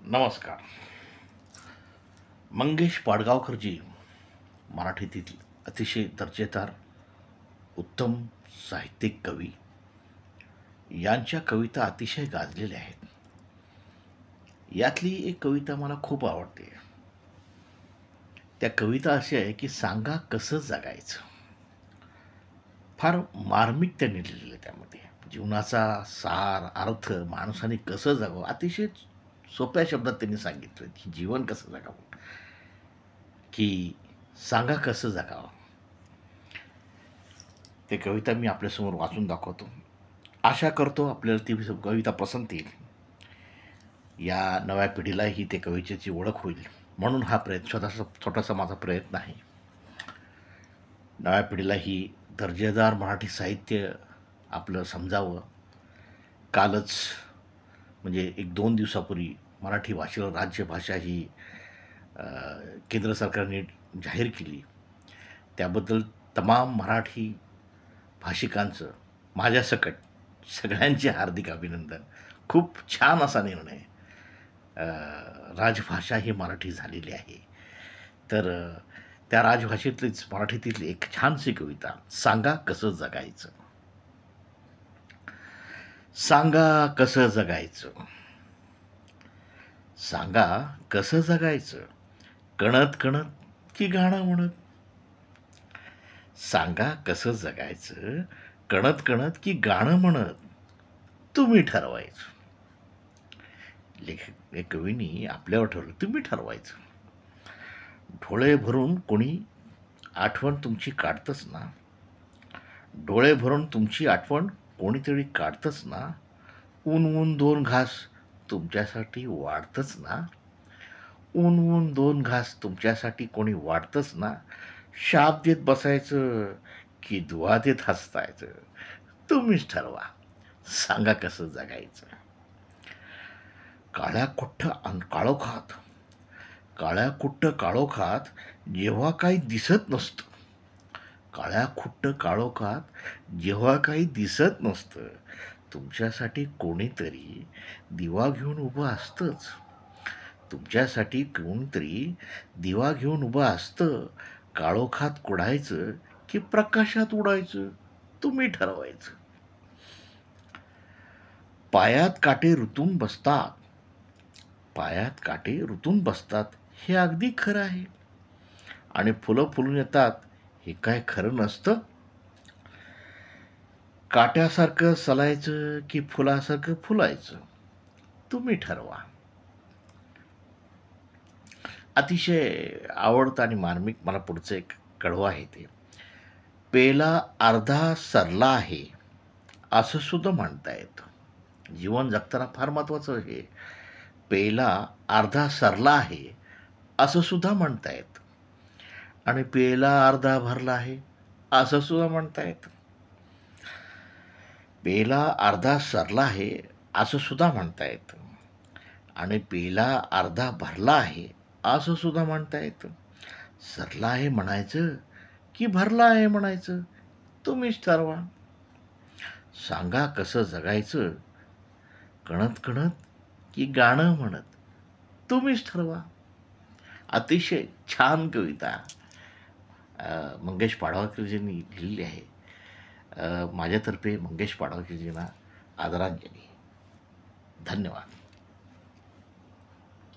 नमस्कार. मंगेश पाडगावकरजी मराठीतील अतिशय दर्जेदार उत्तम साहित्यिक कवी. यांच्या कविता अतिशय गाजलेल्या आहेत. यातली एक कविता मला खूप आवडते. त्या कविता अशी आहे की सांगा कसं जगायचं. फार मार्मिक त्यांनी लिहिलेलं आहे. त्यामध्ये जीवनाचा सार अर्थ माणसाने कसं जगावं अतिशय सोप्या शब्दात त्यांनी सांगितलं की जीवन कसं जगावं, की सांगा कसं जगावं. ते कविता मी आपल्यासमोर वाचून दाखवतो. आशा करतो आपल्याला ती कविता पसंत येईल. या नव्या पिढीलाही ते कवितेची ओळख होईल म्हणून हा प्रयत्न, छोटासा माझा प्रयत्न आहे. नव्या पिढीलाही दर्जेदार मराठी साहित्य आपलं समजावं. कालच म्हणजे 1-2 दिवसापूर्वी मराठी भाषेला राज्यभाषा ही केंद्र सरकारने जाहीर केली. त्याबद्दल तमाम मराठी भाषिकांचं माझ्यासकट सगळ्यांचे हार्दिक अभिनंदन. खूप छान असा निर्णय. राजभाषा ही मराठी झालेली आहे. तर त्या राजभाषेतलीच मराठीतील एक छानशी कविता, सांगा कसं जगायचं. सांगा कसं जगायचं, सांगा कसं जगायचं, कणत कणत की गाणं म्हणत. सांगा कसं जगायचं, कणत कणत की गाणं म्हणत, तुम्ही ठरवायचं. लेखक कवीनी आपल्यावर ठरवलं, तुम्ही ठरवायचं. डोळे भरून कोणी आठवण तुमची काढतच ना, डोळे भरून तुमची आठवण कोणीतरी काढतच ना. ऊन ऊन 2 घास तुमच्यासाठी वाढतच ना, ऊन ऊन 2 घास तुमच्यासाठी कोणी वाढतच ना. शाप देत बसायचं की दुआ देत हसतायचं, तुम्हीच ठरवा. सांगा कसं जगायचं. काळ्या कुठ्ठ काळोखात, काळ्या कुट्ट काळोखात जेव्हा काही दिसत नसतं, काळ्या खुट्ट काळोखात जेव्हा काही दिसत नसतं, तुमच्यासाठी कोणीतरी दिवा घेऊन उभं असतंच. तुमच्यासाठी कोणीतरी दिवा घेऊन उभं असतं. काळोखात कुडायचं की प्रकाशात उडायचं, तुम्ही ठरवायचं. पायात काटे रुतून बसतात, पायात काटे रुतून बसतात हे अगदी खरं आहे. आणि फुलं फुलून येतात हे काय खरं नसतं. काट्यासारखं सलायचं की फुलासारखं फुलायचं, तुम्ही ठरवा. अतिशय आवडतं आणि मार्मिक मला पुढचं एक कडवं आहे ते. पेला अर्धा सरला आहे असं सुद्धा म्हणता येतं. जीवन जगताना फार महत्त्वाचं हे. पेला अर्धा सरला आहे असं सुद्धा म्हणता येतं. आणि पेला अर्धा भरला आहे असं सुद्धा म्हणता येतं. पेला अर्धा सरला आहे असं सुद्धा म्हणता येतं. आणि पेला अर्धा भरला आहे असं सुद्धा म्हणता येतं. सरला आहे म्हणायचं की भरला आहे म्हणायचं, तुम्हीच ठरवा. सांगा कसं जगायचं, कणत कणत की गाणं म्हणत, तुम्हीच ठरवा. अतिशय छान कविता मंगेश पाडगावकरजींनी लिहिलेली आहे. माझ्यातर्फे मंगेश पाडगावकरजींना आदरांजली. धन्यवाद.